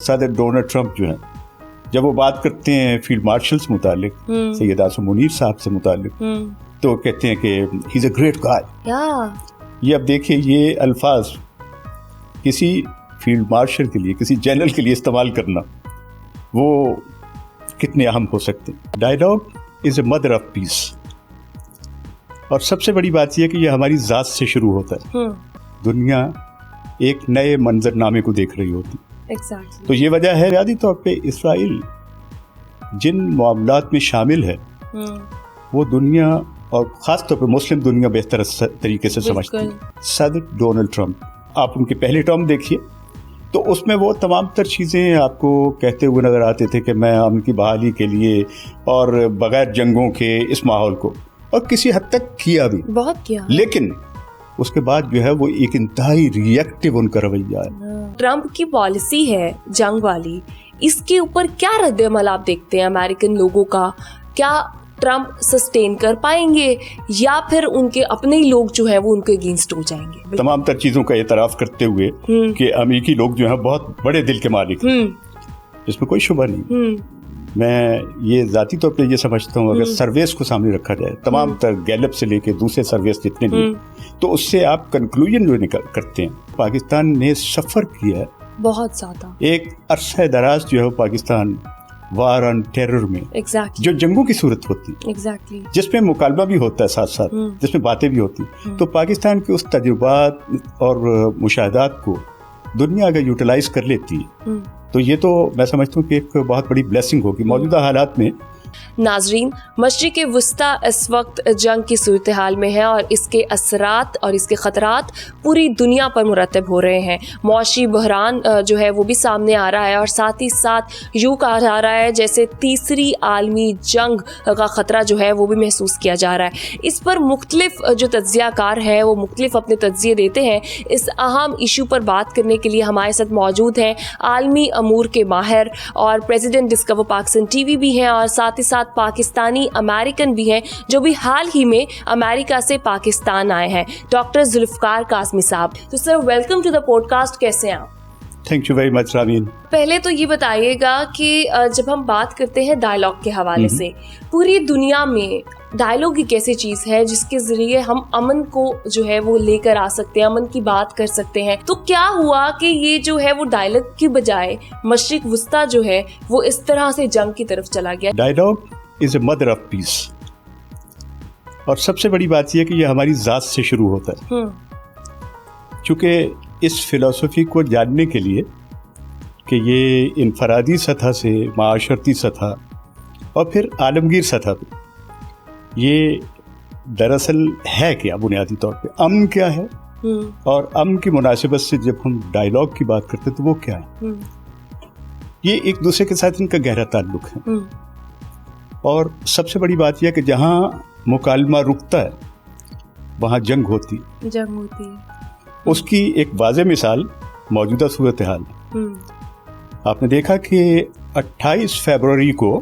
صدر Donald Trump جو ہیں جب وہ بات کرتے ہیں فیلڈ مارشل سے متعلق سید آصم منیر صاحب سے متعلق تو کہتے ہیں کہ ہی از اے گریٹ گائے. یہ اب دیکھیں یہ الفاظ کسی فیلڈ مارشل کے لیے کسی جنرل کے لیے استعمال کرنا وہ کتنے اہم ہو سکتے ہیں. Dialogue is a mother of peace. اور سب سے بڑی بات یہ ہے کہ یہ ہماری ذات سے شروع ہوتا ہے. دنیا ایک نئے منظر نامے کو دیکھ رہی ہوتی. تو یہ وجہ ہے بنیادی طور پہ اسرائیل جن معاملات میں شامل ہے وہ دنیا اور خاص طور پہ مسلم دنیا بہتر طریقے سے سمجھتی ہے. صدر ڈونلڈ ٹرمپ آپ ان کے پہلے ٹرم دیکھیے تو اس میں وہ تمام تر چیزیں آپ کو کہتے ہوئے نظر آتے تھے کہ میں امن کی بحالی کے لیے اور بغیر جنگوں کے اس ماحول کو، اور کسی حد تک کیا بھی بہت کیا، لیکن اس کے بعد جو ہے وہ ایک انتہائی ریئیکٹیو ان کا رویہ ہے. ٹرمپ کی پالیسی ہے جنگ والی، اس کے اوپر کیا رد عمل آپ دیکھتے ہیں امریکن لوگوں کا؟ کیا ٹرمپ سسٹین کر پائیں گے یا پھر ان کے اپنے ہی لوگ جو ہے وہ ان کے اگینسٹ ہو جائیں گے؟ تمام تر چیزوں کا اعتراف کرتے ہوئے کہ امریکی لوگ جو ہیں بہت بڑے دل کے مالک ہیں، اس میں کوئی شبہ نہیں. میں یہ ذاتی طور پہ یہ سمجھتا ہوں اگر سرویس کو سامنے رکھا جائے تمام تر گیلپ سے لے کے دوسرے سرویس جتنے بھی تو اس سے آپ کنکلوژن جو کرتے ہیں پاکستان نے سفر کیا ہے بہت زیادہ. ایک عرصہ دراز جو ہے وہ پاکستان وار آن ٹیرر میں جو جنگوں کی صورت ہوتی ہے جس میں مکالمہ بھی ہوتا ہے ساتھ ساتھ جس میں باتیں بھی ہوتی تو پاکستان کے اس تجربات اور مشاہدات کو دنیا اگر یوٹیلائز کر لیتی ہے تو یہ تو میں سمجھتا ہوں کہ ایک بہت بڑی بلیسنگ ہوگی موجودہ حالات میں. ناظرین، مشرق وسطیٰ اس وقت جنگ کی صورتحال میں ہے اور اس کے اثرات اور اس کے خطرات پوری دنیا پر مرتب ہو رہے ہیں. معاشی بحران جو ہے وہ بھی سامنے آ رہا ہے اور ساتھ ہی ساتھ یوں کہا جا رہا ہے جیسے تیسری عالمی جنگ کا خطرہ جو ہے وہ بھی محسوس کیا جا رہا ہے. اس پر مختلف جو تجزیہ کار ہیں وہ مختلف اپنے تجزیے دیتے ہیں. اس اہم ایشو پر بات کرنے کے لیے ہمارے ساتھ موجود ہیں عالمی امور کے ماہر اور president discover Pakistan T V بھی ہیں اور ساتھ ہی ساتھ پاکستانی امریکن بھی ہیں جو بھی حال ہی میں امریکہ سے پاکستان آئے ہیں، ڈاکٹر ذوالفقار قاسمی صاحب. تو sir welcome to the podcast. کیسے ہیں آپ؟ Thank you very much Ramin. پہلے تو یہ بتائیے گا کہ جب ہم بات کرتے ہیں ڈائلاگ کے حوالے سے پوری دنیا میں ڈائلاگ ایک ایسی چیز ہے جس کے ذریعے ہم امن کو جو ہے وہ لے کر آ سکتے ہیں، امن کی بات کر سکتے ہیں. تو کیا ہوا کہ یہ جو ہے وہ ڈائلاگ کی بجائے مشرق وسطیٰ جو ہے وہ اس طرح سے جنگ کی طرف چلا گیا؟ Dialogue is a mother of peace. اور سب سے بڑی بات یہ کہ یہ ہماری ذات سے شروع ہوتا ہے. چونکہ اس فلسفی کو جاننے کے لیے کہ یہ انفرادی سطح سے معاشرتی سطح اور پھر عالمگیر سطح پہ یہ دراصل ہے کیا، بنیادی طور پہ امن کیا ہے اور امن کی مناسبت سے جب ہم ڈائلاگ کی بات کرتے تو وہ کیا ہے. یہ ایک دوسرے کے ساتھ ان کا گہرا تعلق ہے. اور سب سے بڑی بات یہ کہ جہاں مکالمہ رکتا ہے وہاں جنگ ہوتی ہے. اس کی ایک واضح مثال موجودہ صورتحال. آپ نے دیکھا کہ 28 فروری کو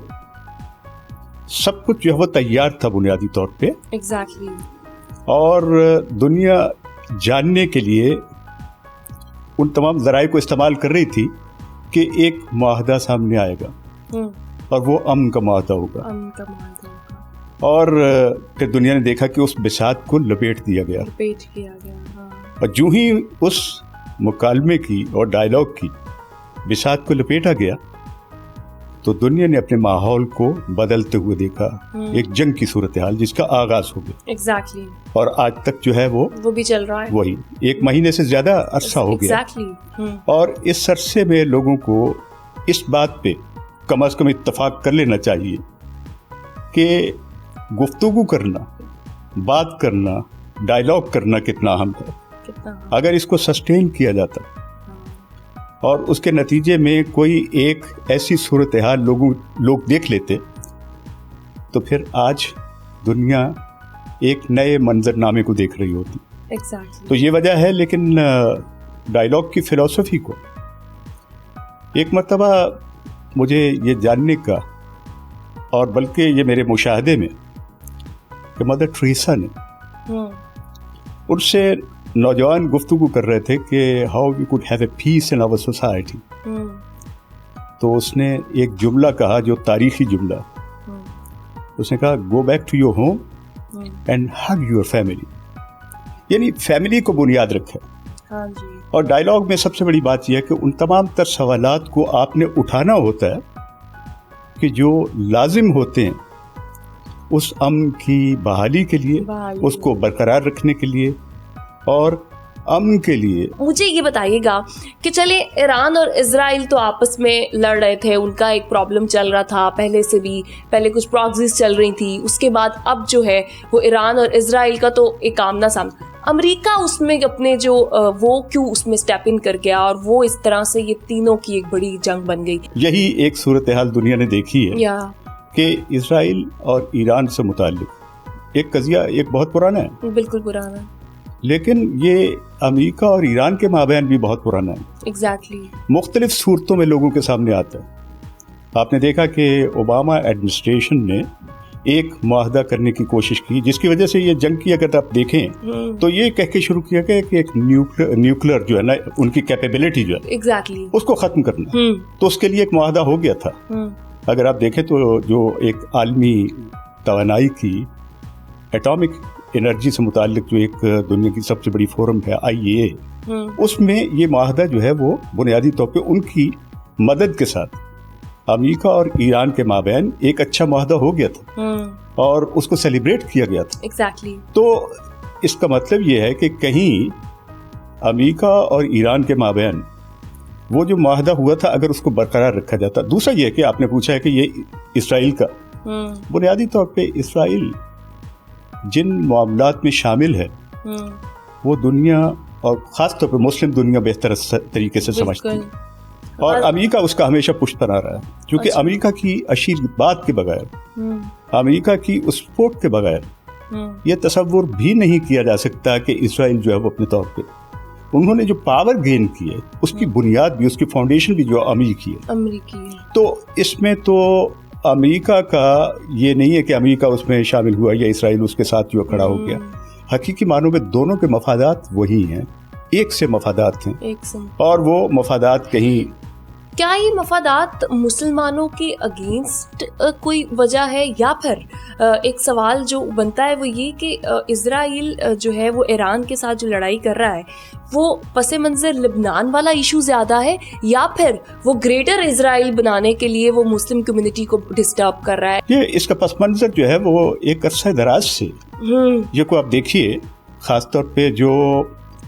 سب کچھ جو ہے وہ تیار تھا بنیادی طور پہ اور دنیا جاننے کے لیے ان تمام ذرائع کو استعمال کر رہی تھی کہ ایک معاہدہ سامنے آئے گا اور وہ امن کا معاہدہ ہوگا. اور پھر دنیا نے دیکھا کہ اس بساط کو لپیٹ دیا گیا. اور جو ہی اس مکالمے کی اور ڈائلاگ کی بساط کو لپیٹا گیا تو دنیا نے اپنے ماحول کو بدلتے ہوئے دیکھا. ایک جنگ کی صورتحال جس کا آغاز ہو گیا اور آج تک جو ہے وہ بھی چل رہا ہے. وہی 1 مہینے سے زیادہ عرصہ ہو گیا. اور اس عرصے میں لوگوں کو اس بات پہ کم از کم اتفاق کر لینا چاہیے کہ گفتگو کرنا، بات کرنا، ڈائلاگ کرنا کتنا اہم ہے. اگر اس کو سسٹین کیا جاتا اور اس کے نتیجے میں کوئی ایک ایسی صورتحال لوگ دیکھ لیتے تو پھر آج دنیا ایک نئے منظر نامے کو دیکھ رہی ہوتی. تو یہ وجہ ہے. لیکن ڈائلاگ کی فلسفی کو ایک مرتبہ مجھے یہ جاننے کا اور بلکہ یہ میرے مشاہدے میں کہ مدر ٹریسا نے ان سے نوجوان گفتگو کر رہے تھے کہ how we could have a peace in our society. تو اس نے ایک جملہ کہا جو تاریخی جملہ، اس نے کہا go back to your home and hug your family, یعنی فیملی کو بنیاد رکھے. ہاں جی. اور ڈائلاگ میں سب سے بڑی بات یہ ہے کہ ان تمام تر سوالات کو آپ نے اٹھانا ہوتا ہے کہ جو لازم ہوتے ہیں اس امن کی بحالی کے لیے، اس کو برقرار رکھنے کے لیے اور امن کے لیے. مجھے یہ بتائیے گا کہ چلے ایران اور اسرائیل تو آپس میں لڑ رہے تھے، ان کا ایک پرابلم چل رہا تھا پہلے سے بھی، پہلے کچھ پراکسیز چل رہی تھی، اس کے بعد اب جو ہے وہ ایران اور اسرائیل کا تو ایک آمنا سامنا. امریکہ اس میں اپنے جو وہ کیوں اس میں سٹیپ ان کر گیا اور وہ اس طرح سے یہ تینوں کی ایک بڑی جنگ بن گئی. یہی ایک صورتحال دنیا نے دیکھی ہے کہ اسرائیل اور ایران سے متعلق ایک قضیہ ایک بہت پرانا ہے، بالکل پرانا، لیکن یہ امریکہ اور ایران کے مابین بھی بہت پرانا ہے. ایگزیکٹلی. مختلف صورتوں میں لوگوں کے سامنے آتا ہے. آپ نے دیکھا کہ اوباما ایڈمنسٹریشن نے ایک معاہدہ کرنے کی کوشش کی جس کی وجہ سے یہ جنگ کی اگر آپ دیکھیں تو یہ کہہ کے شروع کیا گیا کہ ایک نیوکلر جو ہے نا ان کی کیپیبلٹی جو ہے ایگزیکٹلی اس کو ختم کرنا، تو اس کے لیے ایک معاہدہ ہو گیا تھا. اگر آپ دیکھیں تو جو ایک عالمی توانائی کی ایٹامک انرجی سے متعلق جو ایک دنیا کی سب سے بڑی فورم ہے IAEA، اس میں یہ معاہدہ جو ہے وہ بنیادی طور پہ ان کی مدد کے ساتھ امریکہ اور ایران کے مابین ایک اچھا معاہدہ ہو گیا تھا اور اس کو سیلیبریٹ کیا گیا تھا. ایگزیکٹلی. تو اس کا مطلب یہ ہے کہ کہیں امریکہ اور ایران کے مابین وہ جو معاہدہ ہوا تھا اگر اس کو برقرار رکھا جاتا. دوسرا یہ کہ آپ نے پوچھا ہے کہ یہ اسرائیل کا، بنیادی طور پہ اسرائیل جن معاملات میں شامل ہے وہ دنیا اور خاص طور پہ مسلم دنیا بہتر طریقے سے سمجھتی ہے، اور امریکہ اس کا ہمیشہ پشت بنا رہا ہے، کیونکہ امریکہ کی اشیر بات کے بغیر، امریکہ کی اس سپورٹ کے بغیر یہ تصور بھی نہیں کیا جا سکتا کہ اسرائیل جو ہے وہ اپنے طور پہ انہوں نے جو پاور گین کی ہے اس کی بنیاد بھی، اس کی فاؤنڈیشن بھی جو امریکی ہے. تو اس میں تو امریکہ کا یہ نہیں ہے کہ امریکہ اس میں شامل ہوا یا اسرائیل اس کے ساتھ جو کھڑا ہو گیا. حقیقی معنوں میں دونوں کے مفادات وہی ہیں، ایک سے مفادات ہیں، اور وہ مفادات کہیں کیا یہ مفادات مسلمانوں کے اگینسٹ کوئی وجہ ہے، یا پھر ایک سوال جو بنتا ہے وہ یہ کہ اسرائیل جو ہے وہ ایران کے ساتھ جو لڑائی کر رہا ہے وہ پس منظر لبنان والا ایشو زیادہ ہے، یا پھر وہ گریٹر اسرائیل بنانے کے لیے وہ مسلم کمیونٹی کو ڈسٹرب کر رہا ہے؟ یہ اس کا پس منظر جو ہے وہ ایک عرصہ دراز سے یہ کو آپ دیکھیے، خاص طور پہ جو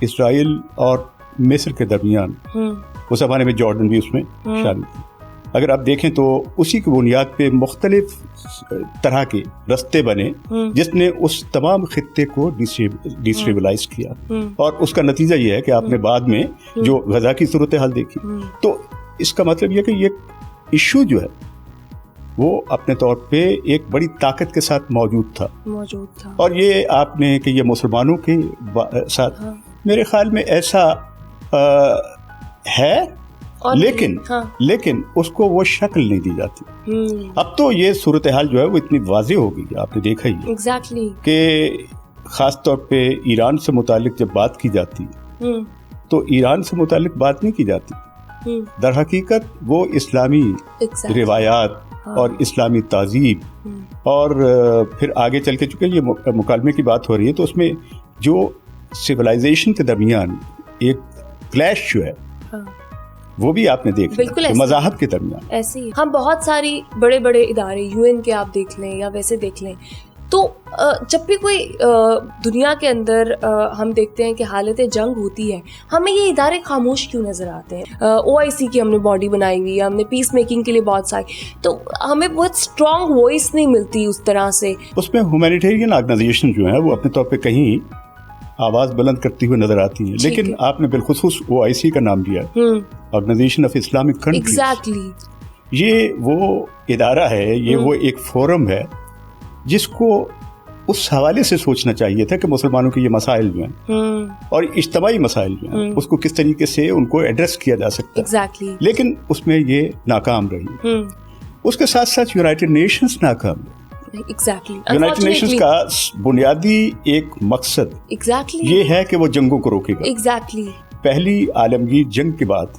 اسرائیل اور مصر کے درمیان اس زمانے میں جارڈن بھی اس میں شامل تھی. اگر آپ دیکھیں تو اسی کی بنیاد پہ مختلف طرح کے رستے بنے جس نے اس تمام خطے کو ڈیسٹیبلائز کیا، اور اس کا نتیجہ یہ ہے کہ آپ نے بعد میں جو غزہ کی صورتحال دیکھی. تو اس کا مطلب یہ کہ یہ ایشو جو ہے وہ اپنے طور پہ ایک بڑی طاقت کے ساتھ موجود تھا. اور یہ آپ نے کہ یہ مسلمانوں کے ساتھ میرے خیال میں ایسا ہے، لیکن اس کو وہ شکل نہیں دی جاتی. اب تو یہ صورتحال جو ہے وہ اتنی واضح ہو گئی، آپ نے دیکھا ہی کہ خاص طور پہ ایران سے متعلق جب بات کی جاتی ہے تو ایران سے متعلق بات نہیں کی جاتی، در حقیقت وہ اسلامی روایات اور اسلامی تہذیب، اور پھر آگے چل کے چونکہ یہ مکالمے کی بات ہو رہی ہے تو اس میں جو سویلائزیشن کے درمیان ایک کلیش جو ہے وہ بھی آپ نے دیکھ لیا مذاہب کے درمیان. ایسے ہی ہم بہت ساری بڑے بڑے ادارے UN کے آپ دیکھ لیں یا ویسے دیکھ لیں تو جب بھی کوئی دنیا کے اندر ہم دیکھتے ہیں کہ حالت جنگ ہوتی ہے، ہمیں یہ ادارے خاموش کیوں نظر آتے ہیں؟ OIC کی ہم نے باڈی بنائی ہوئی ہے، ہم نے پیس میکنگ کے لیے بہت ساری، تو ہمیں بہت اسٹرانگ وائس نہیں ملتی اس طرح سے. اس میں ہیومینیٹیرین آرگنائزیشن جو ہے وہ اپنے طور پہ کہیں آواز بلند کرتی ہوئے نظر آتی ہیں، لیکن آپ نے بالخصوص OIC کا نام لیا، آرگنائزیشن آف اسلامک کنٹریز. یہ وہ ادارہ ہے، یہ وہ ایک فورم ہے جس کو اس حوالے سے سوچنا چاہیے تھا کہ مسلمانوں کے یہ مسائل جو ہیں اور اجتماعی مسائل جو ہیں اس کو کس طریقے سے ان کو ایڈریس کیا جا سکتا ہے، لیکن اس میں یہ ناکام رہی. اس کے ساتھ ساتھ یونائٹڈ نیشنز ناکام رہی. یونائٹڈ نیشنز کا بنیادی ایک مقصد یہ ہے کہ وہ جنگوں کو روکے گا. پہلی عالمگیر جنگ کے بعد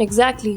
Exactly.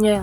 yeah.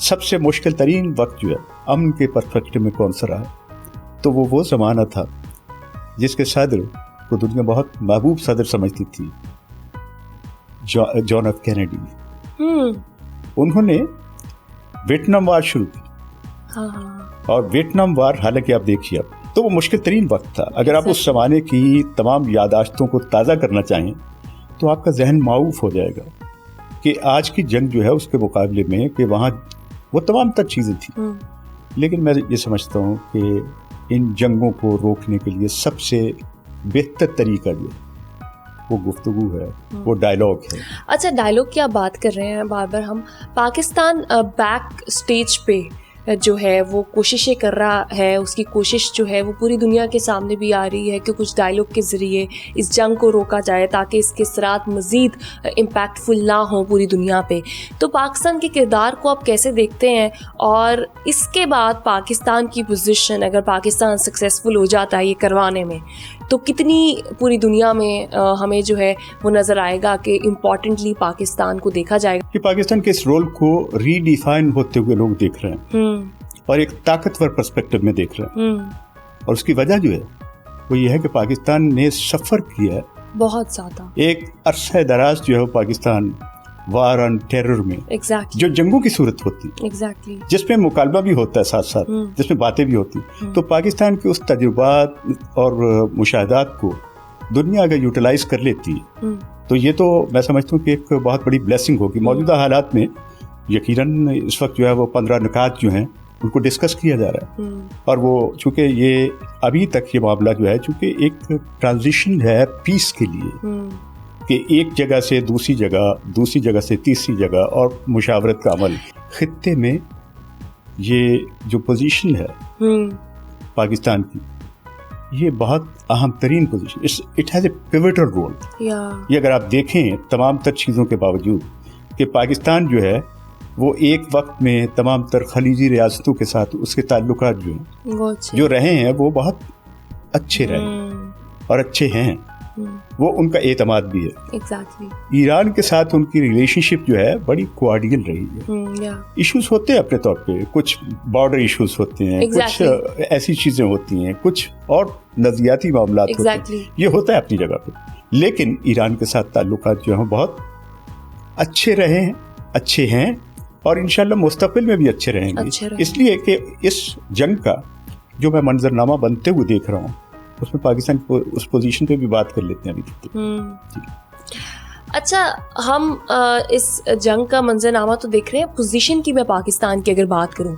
سب سے مشکل ترین وقت جو ہے امن کے پرسپیکٹو میں کون سا رہا, تو وہ زمانہ تھا جس کے صدر کو دنیا بہت محبوب صدر سمجھتی تھی, جان ایف کینیڈی. انہوں نے ویتنام وار شروع کی, اور ویتنام وار حالانکہ آپ دیکھیے اب تو وہ مشکل ترین وقت تھا. اگر آپ اس زمانے کی تمام یاداشتوں کو تازہ کرنا چاہیں تو آپ کا ذہن معاوف ہو جائے گا کہ آج کی جنگ جو ہے اس کے مقابلے میں کہ وہاں وہ تمام تر چیزیں تھیں. لیکن میں یہ سمجھتا ہوں کہ ان جنگوں کو روکنے کے لیے سب سے بہتر طریقہ جو وہ گفتگو ہے, وہ ڈائلاگ ہے. اچھا, ڈائلاگ کی آپ بات کر رہے ہیں بار بار. ہم پاکستان بیک سٹیج پہ جو ہے وہ کوششیں کر رہا ہے, اس کی کوشش جو ہے وہ پوری دنیا کے سامنے بھی آ رہی ہے کہ کچھ ڈائلاگ کے ذریعے اس جنگ کو روکا جائے تاکہ اس کے اثرات مزید امپیکٹفل نہ ہوں پوری دنیا پہ. تو پاکستان کے کردار کو آپ کیسے دیکھتے ہیں, اور اس کے بعد پاکستان کی پوزیشن, اگر پاکستان سکسیزفل ہو جاتا ہے یہ کروانے میں, تو کتنی پوری دنیا میں ہمیں جو ہے وہ نظر آئے گا کہ امپورٹنٹلی پاکستان کو دیکھا جائے گا؟ کہ پاکستان کے اس رول کو ری ڈیفائن ہوتے ہوئے لوگ دیکھ رہے ہیں اور ایک طاقتور پرسپیکٹو میں دیکھ رہے ہیں. اور اس کی وجہ جو ہے وہ یہ ہے کہ پاکستان نے سفر کیا ہے بہت زیادہ. ایک عرصہ دراز جو ہے وہ پاکستان وار آن ٹیرر میں جو جنگوں کی صورت ہوتی ہے, جس میں مکالمہ بھی ہوتا ہے ساتھ ساتھ, جس میں باتیں بھی ہوتی, تو پاکستان کے اس تجربات اور مشاہدات کو دنیا اگر یوٹیلائز کر لیتی ہے تو یہ تو میں سمجھتا ہوں کہ ایک بہت بڑی بلیسنگ ہوگی. موجودہ حالات میں یقیناً اس وقت جو ہے وہ 15 نکات جو ہیں ان کو ڈسکس کیا جا رہا ہے, اور وہ چونکہ یہ ابھی تک یہ معاملہ جو ہے چونکہ ایک ٹرانزیشن ہے پیس کے لیے کہ ایک جگہ سے دوسری جگہ سے تیسری جگہ, اور مشاورت کا عمل. خطے میں یہ جو پوزیشن ہے پاکستان کی, یہ بہت اہم ترین position, it has a pivotal role. یہ اگر آپ دیکھیں تمام تر چیزوں کے باوجود کہ پاکستان جو ہے وہ ایک وقت میں تمام تر خلیجی ریاستوں کے ساتھ اس کے تعلقات جو ہیں جو رہے ہیں وہ بہت اچھے رہے اور اچھے ہیں, وہ ان کا اعتماد بھی ہے. ایران کے ساتھ ان کی ریلیشن شپ جو ہے بڑی کوارڈیل رہی ہے. ایشوز ہوتے ہیں اپنے طور پہ, کچھ بارڈر ایشوز ہوتے ہیں, کچھ ایسی چیزیں ہوتی ہیں, کچھ اور نظریاتی معاملات ہوتے ہیں, یہ ہوتا ہے اپنی جگہ پہ. لیکن ایران کے ساتھ تعلقات جو ہیں بہت اچھے رہے ہیں, اچھے ہیں, اور انشاءاللہ مستقبل میں بھی اچھے رہیں گے. اس لیے کہ اس جنگ کا جو میں منظرنامہ بنتے ہوئے دیکھ رہا ہوں اس میں پاکستان کو اس پوزیشن پہ بھی بات کر لیتے ہیں ابھی. اچھا, ہم اس جنگ کا منظرنامہ تو دیکھ رہے ہیں, پوزیشن کی میں پاکستان کی اگر بات کروں,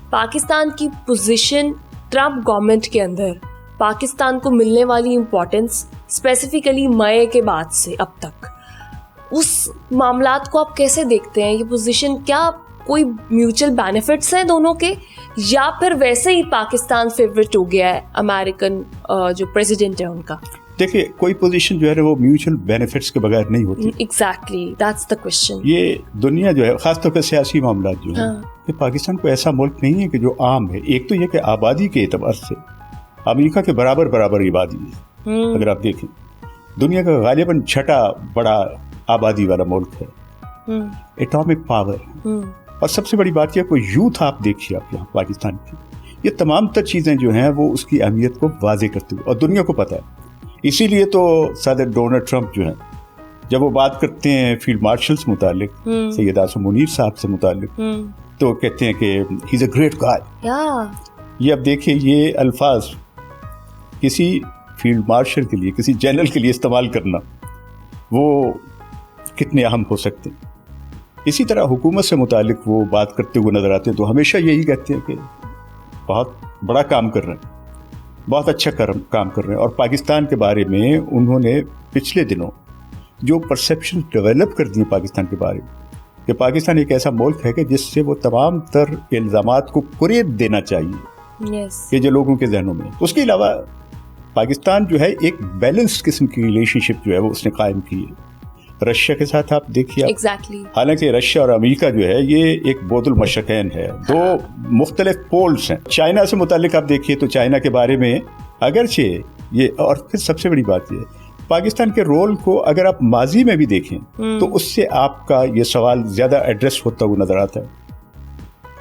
پاکستان کی پوزیشن ٹرمپ گورنمنٹ کے اندر پاکستان کو ملنے والی امپورٹنس اسپیسیفکلی مئی کے بعد سے اب تک, اس معاملات کو آپ کیسے دیکھتے ہیں؟ یہ پوزیشن کیا کوئی میوچل بینیفٹس ہیں دونوں کے, یا پھر ویسے ہی پاکستان فیوریٹ ہو گیا ہے امریکن جو پریزیڈنٹ ہے ان کا؟ دیکھیے, کوئی پوزیشن جو ہے وہ میوچل بینیفٹس کے بغیر نہیں ہوتی. Exactly, that's the question. یہ دنیا جو ہے خاص طور پہ سیاسی معاملات جو ہیں کہ پاکستان کو ایسا ملک نہیں ہے کہ جو عام ہے. ایک تو یہ کہ آبادی کے اعتبار سے امریکہ کے برابر آبادی ہے. اگر آپ دیکھیں دنیا کا غالباً چھٹا بڑا آبادی والا ملک ہے, ایٹامک پاور, اور سب سے بڑی بات یہ کوئی یوتھ آپ دیکھیے آپ یہاں پاکستان کی, یہ تمام تر چیزیں جو ہیں وہ اس کی اہمیت کو واضح کرتے ہوئے, اور دنیا کو پتہ ہے. اسی لیے تو صدر ڈونلڈ ٹرمپ جو ہیں جب وہ بات کرتے ہیں فیلڈ مارشل سے متعلق, سید آصم منیر صاحب سے متعلق, تو کہتے ہیں کہ ہی از اے گریٹ گائے. یہ اب دیکھیں یہ الفاظ کسی فیلڈ مارشل کے لیے, کسی جنرل کے لیے استعمال کرنا وہ کتنے اہم ہو سکتے ہیں. اسی طرح حکومت سے متعلق وہ بات کرتے ہوئے نظر آتے ہیں تو ہمیشہ یہی کہتے ہیں کہ بہت بڑا کام کر رہے ہیں, بہت اچھا کام کر رہے ہیں. اور پاکستان کے بارے میں انہوں نے پچھلے دنوں جو پرسیپشن ڈیولپ کر دی پاکستان کے بارے میں کہ پاکستان ایک ایسا ملک ہے کہ جس سے وہ تمام تر الزامات کو قریب دینا چاہیے کہ جو لوگوں کے ذہنوں میں. اس کے علاوہ پاکستان جو ہے ایک بیلنسڈ قسم کی ریلیشن شپ جو ہے وہ اس نے قائم کی ہے رشیا کے ساتھ. آپ دیکھیے حالانکہ رشیا اور امریکہ جو ہے یہ ایک بعد المشرقین ہے, دو مختلف پولز ہیں. چائنا سے متعلق آپ دیکھیے تو چائنا کے بارے میں اگرچہ یہ, اور پھر سب سے بڑی بات یہ پاکستان کے رول کو اگر آپ ماضی میں بھی دیکھیں تو اس سے آپ کا یہ سوال زیادہ ایڈریس ہوتا ہوا نظر آتا ہے